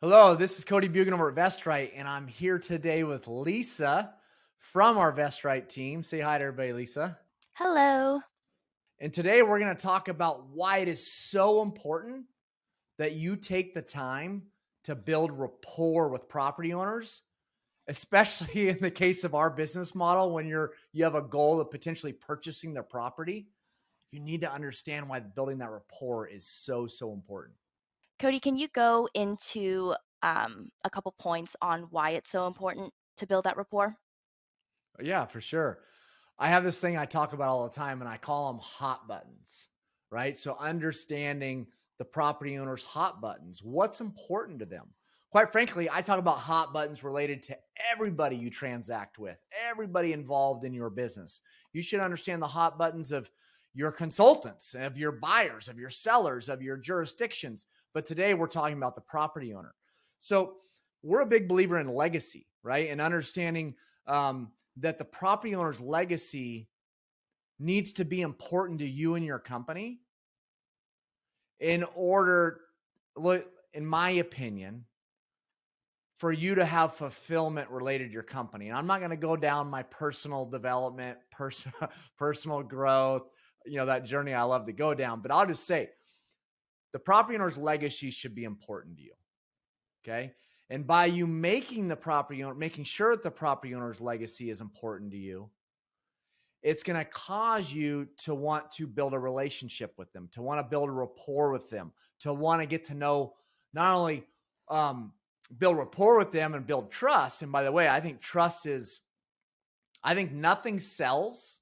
Hello, this is Cody Bjugan over at VestRight, and I'm here today with Lisa from our VestRight team. Say hi to everybody, Lisa. Hello. And today we're going to talk about why it is so important that you take the time to build rapport with property owners, especially in the case of our business model when you have a goal of potentially purchasing their property. You need to understand why building that rapport is so important. Cody, can you go into a couple points on why it's so important to build that rapport? Yeah, for sure. I have this thing I talk about all the time and I call them hot buttons, right? So understanding the property owner's hot buttons, what's important to them. Quite frankly, I talk about hot buttons related to everybody you transact with, everybody involved in your business. You should understand the hot buttons of your consultants, of your buyers, of your sellers, of your jurisdictions. But today we're talking about the property owner. So we're a big believer in legacy, right? And understanding that the property owner's legacy needs to be important to you and your company in order, in my opinion, for you to have fulfillment related to your company. And I'm not going to go down my personal development, personal growth, that journey I love to go down, but I'll just say the property owner's legacy should be important to you. Okay. And by you making sure that the property owner's legacy is important to you, it's going to cause you to want to build a relationship with them, to want to build a rapport with them, to want to get to know, not only build rapport with them and build trust. And by the way, I think nothing sells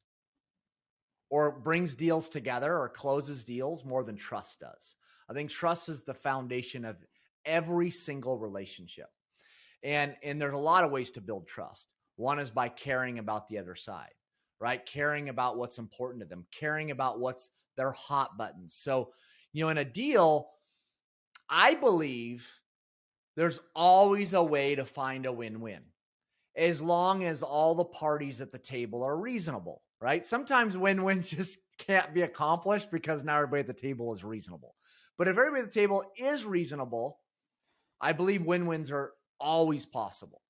or brings deals together or closes deals more than trust does. I think trust is the foundation of every single relationship. And there's a lot of ways to build trust. One is by caring about the other side, right? Caring about what's important to them, caring about what's their hot buttons. So, in a deal, I believe there's always a way to find a win-win as long as all the parties at the table are reasonable, right? Sometimes win-wins just can't be accomplished because not everybody at the table is reasonable. But if everybody at the table is reasonable, I believe win-wins are always possible.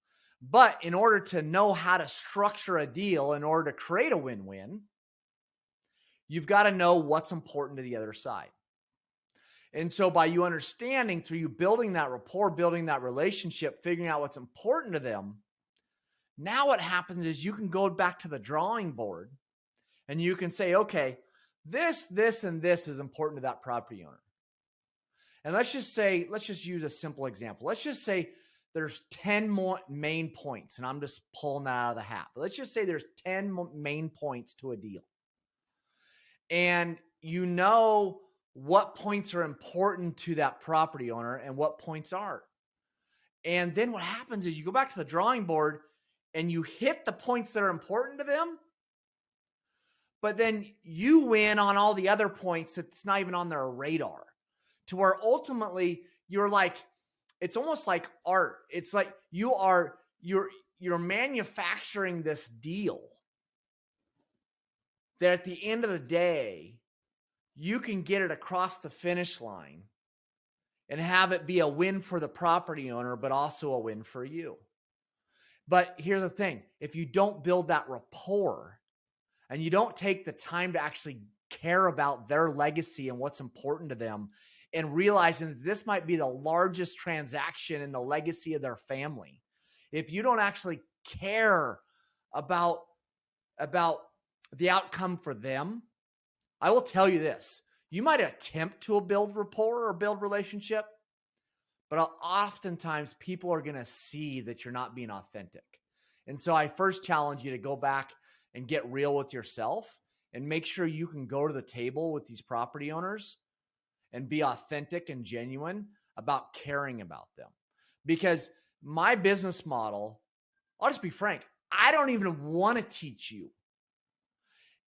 But in order to know how to structure a deal, in order to create a win-win, you've got to know what's important to the other side. And so by you understanding, through you building that rapport, building that relationship, figuring out what's important to them, now what happens is you can go back to the drawing board and you can say, okay, this, and this is important to that property owner. And let's just use a simple example. Let's just say there's 10 more main points, and I'm just pulling that out of the hat. But let's just say there's 10 main points to a deal. And you know what points are important to that property owner and what points aren't. And then what happens is you go back to the drawing board and you hit the points that are important to them, but then you win on all the other points that's not even on their radar, to where ultimately you're like, it's almost like art. It's like you're manufacturing this deal that at the end of the day, you can get it across the finish line and have it be a win for the property owner, but also a win for you. But here's the thing. If you don't build that rapport and you don't take the time to actually care about their legacy and what's important to them, and realizing that this might be the largest transaction in the legacy of their family, if you don't actually care about the outcome for them, I will tell you this. You might attempt to build rapport or build relationship, but oftentimes people are going to see that you're not being authentic. And so I first challenge you to go back and get real with yourself and make sure you can go to the table with these property owners and be authentic and genuine about caring about them. Because my business model, I'll just be frank, I don't even want to teach you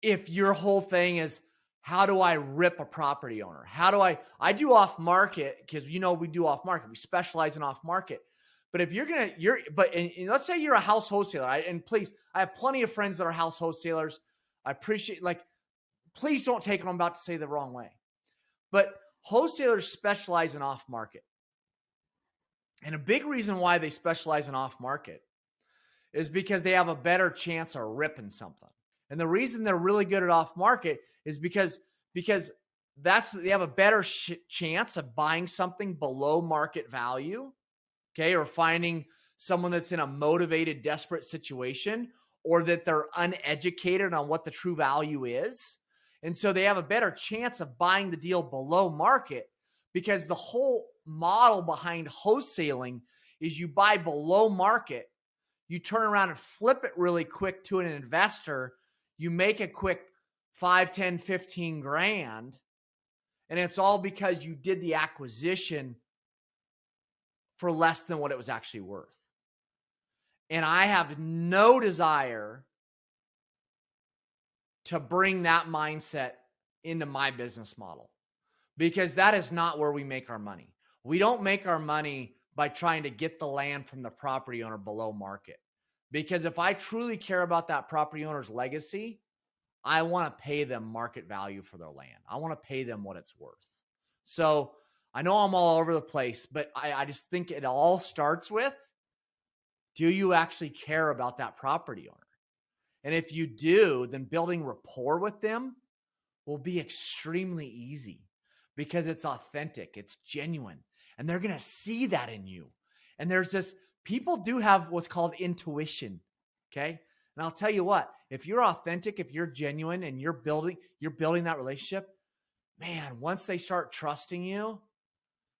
if your whole thing is, how do I rip a property owner? How do I do off market, because we do off market. We specialize in off market. But if and let's say you're a house wholesaler, and please, I have plenty of friends that are house wholesalers. I appreciate, please don't take what I'm about to say the wrong way. But wholesalers specialize in off market. And a big reason why they specialize in off market is because they have a better chance of ripping something. And the reason they're really good at off market is because they have a better chance of buying something below market value, okay, or finding someone that's in a motivated, desperate situation, or that they're uneducated on what the true value is. And so they have a better chance of buying the deal below market, because the whole model behind wholesaling is you buy below market, you turn around and flip it really quick to an investor, you make a quick 5, 10, 15 grand, and it's all because you did the acquisition for less than what it was actually worth. And I have no desire to bring that mindset into my business model, because that is not where we make our money. We don't make our money by trying to get the land from the property owner below market. Because if I truly care about that property owner's legacy, I want to pay them market value for their land. I want to pay them what it's worth. So I know I'm all over the place, but I just think it all starts with, do you actually care about that property owner? And if you do, then building rapport with them will be extremely easy, because it's authentic, it's genuine, and they're going to see that in you. And there's this, people do have what's called intuition, okay? And I'll tell you what, if you're authentic, if you're genuine, and you're building that relationship, man, once they start trusting you,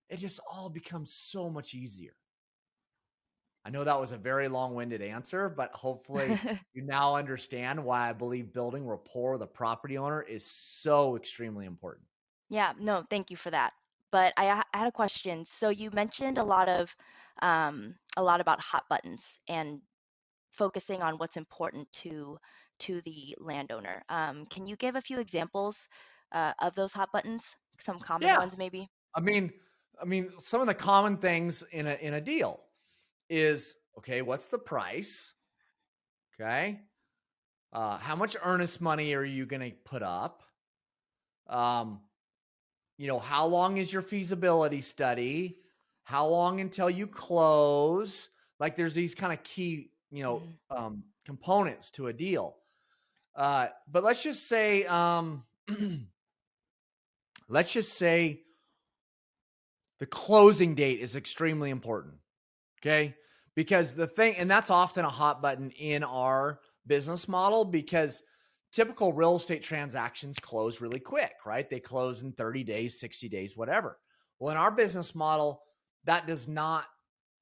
it just all becomes so much easier. I know that was a very long-winded answer, but hopefully you now understand why I believe building rapport with a property owner is so extremely important. Yeah, no, thank you for that. But I had a question. So you mentioned a lot about hot buttons and focusing on what's important to the landowner. Can you give a few examples of those hot buttons? Some common Yeah. ones, maybe? I mean, some of the common things in a deal is, okay, what's the price? Okay. How much earnest money are you going to put up? Um, how long is your feasibility study? How long until you close? Like, there's these kind of key, components to a deal. But let's just say, the closing date is extremely important. Okay. Because and that's often a hot button in our business model, because typical real estate transactions close really quick, right? They close in 30 days, 60 days, whatever. Well, in our business model, that is not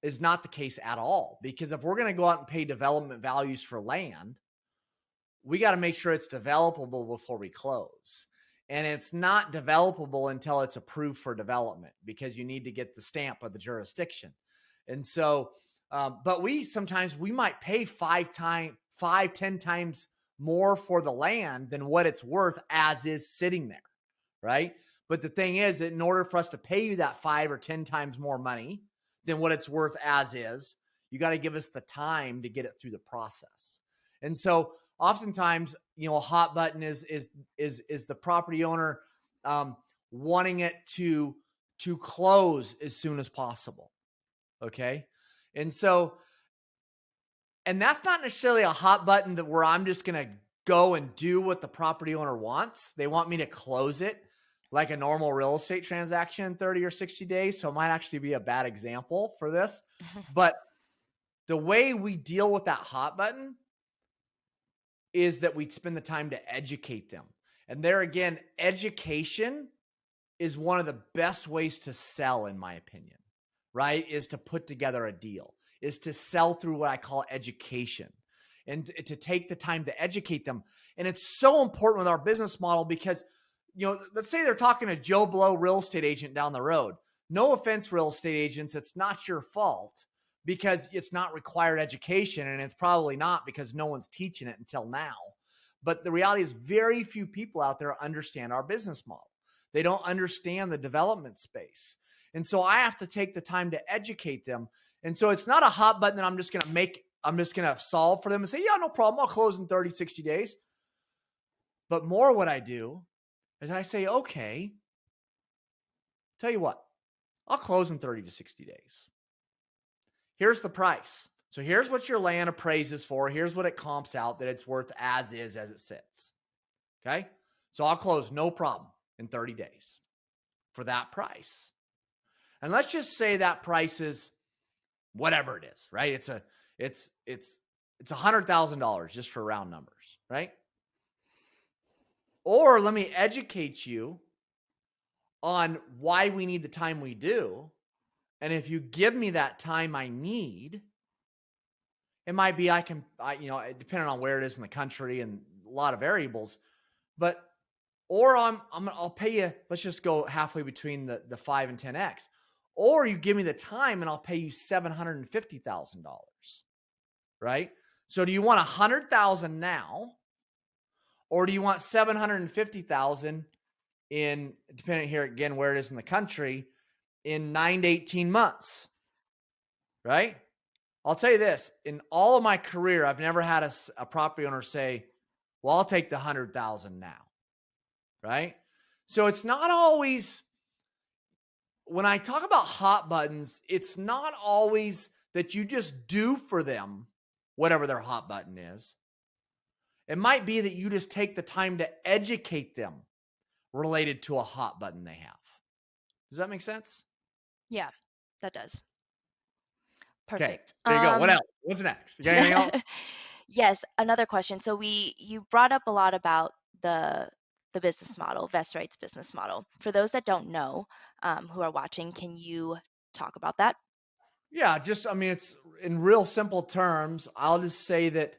the case at all. Because if we're going to go out and pay development values for land, we got to make sure it's developable before we close. And it's not developable until it's approved for development, because you need to get the stamp of the jurisdiction. And so, but sometimes we might pay 5, 10 times more for the land than what it's worth as is sitting there, right? But the thing is, in order for us to pay you that 5 or 10 times more money than what it's worth as is, you got to give us the time to get it through the process. And so oftentimes, a hot button is the property owner wanting it to close as soon as possible. Okay. And so, and that's not necessarily a hot button where I'm just going to go and do what the property owner wants. They want me to close it like a normal real estate transaction in 30 or 60 days. So it might actually be a bad example for this, but the way we deal with that hot button is that we spend the time to educate them. And there again, education is one of the best ways to sell, in my opinion, right? Is to put together a deal, is to sell through what I call education, and to take the time to educate them. And it's so important with our business model because, let's say they're talking to Joe Blow real estate agent down the road. No offense, real estate agents, it's not your fault, because it's not required education, and it's probably not because no one's teaching it until now. But the reality is very few people out there understand our business model. They don't understand the development space. And so I have to take the time to educate them. And so it's not a hot button that I'm just going to solve for them and say, yeah, no problem, I'll close in 30, 60 days. But more what I do is I say, okay, tell you what, I'll close in 30 to 60 days. here's the price. So here's what your land appraises for. Here's what it comps out that it's worth as is, as it sits. Okay. So I'll close no problem in 30 days for that price. And let's just say that price is whatever it is, right? It's $100,000 just for round numbers, right? Or let me educate you on why we need the time we do. And if you give me that time I need, it might be depending on where it is in the country and a lot of variables, or I'll pay you, let's just go halfway between the 5 and 10x. Or you give me the time and I'll pay you $750,000, right? So do you want $100,000 now, or do you want $750,000 in, depending here again where it is in the country, in 9 to 18 months, right? I'll tell you this, in all of my career, I've never had a property owner say, well, I'll take the $100,000 now, right? So it's not always, when I talk about hot buttons, it's not always that you just do for them whatever their hot button is. It might be that you just take the time to educate them related to a hot button they have. Does that make sense? Yeah, that does. Perfect. Okay, there you go. What else? What's next? You got anything else? Yes, another question. So you brought up a lot about the business model, VestRight's business model. For those that don't know, who are watching, can you talk about that? Yeah, it's in real simple terms. I'll just say that,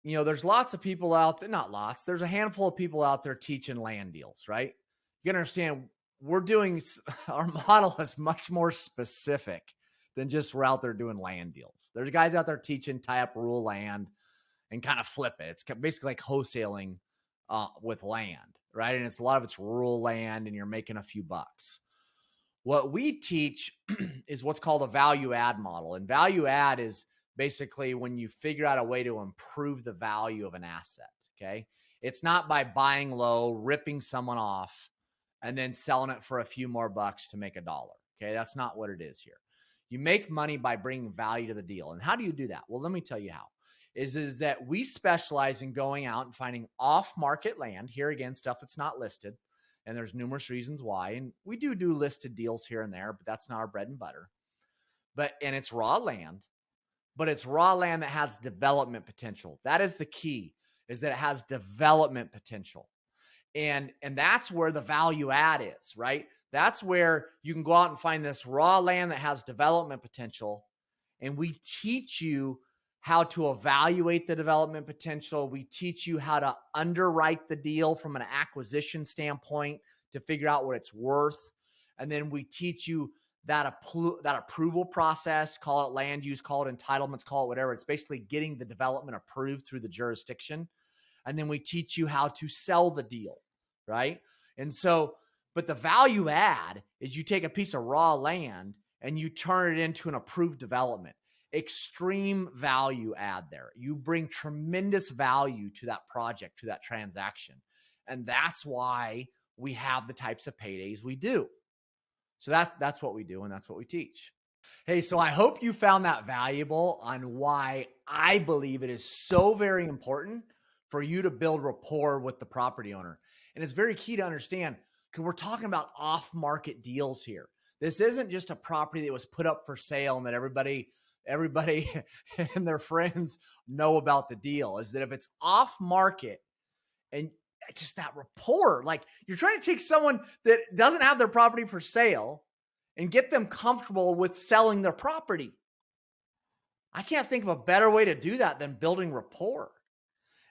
there's lots of people out there, not lots, there's a handful of people out there teaching land deals, right? You can understand our model is much more specific than just we're out there doing land deals. There's guys out there teaching tie up rural land and kind of flip it. It's basically like wholesaling with land, right? And a lot of it's rural land and you're making a few bucks. What we teach is what's called a value add model. And value add is basically when you figure out a way to improve the value of an asset, okay? It's not by buying low, ripping someone off, and then selling it for a few more bucks to make $1, okay? That's not what it is here. You make money by bringing value to the deal. And how do you do that? Well, let me tell you how. Is that we specialize in going out and finding off-market land. Here again, stuff that's not listed. And there's numerous reasons why. And we do listed deals here and there, but that's not our bread and butter. And it's raw land, but it's raw land that has development potential. That is the key, is that it has development potential. And that's where the value add is, right? That's where you can go out and find this raw land that has development potential. And we teach you how to evaluate the development potential. We teach you how to underwrite the deal from an acquisition standpoint to figure out what it's worth. And then we teach you that approval process, call it land use, call it entitlements, call it whatever. It's basically getting the development approved through the jurisdiction. And then we teach you how to sell the deal, right? And so, but the value add is you take a piece of raw land and you turn it into an approved development. Extreme value add there. You bring tremendous value to that project, to that transaction. And that's why we have the types of paydays we do. So that's what we do, and that's what we teach. Hey, so I hope you found that valuable on why I believe it is so very important for you to build rapport with the property owner. And it's very key to understand, because we're talking about off-market deals here. This isn't just a property that was put up for sale and that everybody and their friends know about the deal. Is that if it's off market and just that rapport, like you're trying to take someone that doesn't have their property for sale and get them comfortable with selling their property. I can't think of a better way to do that than building rapport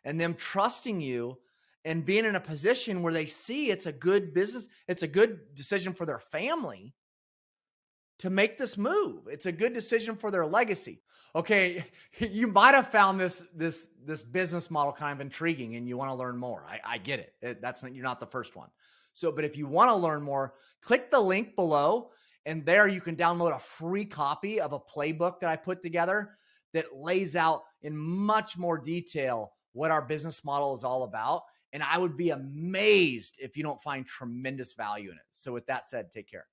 and them trusting you and being in a position where they see it's a good business. It's a good decision for their family to make this move. It's a good decision for their legacy. Okay, you might have found this business model kind of intriguing and you want to learn more. I get it. You're not the first one. So, but if you want to learn more, click the link below, and there you can download a free copy of a playbook that I put together that lays out in much more detail what our business model is all about. And I would be amazed if you don't find tremendous value in it. So with that said, take care.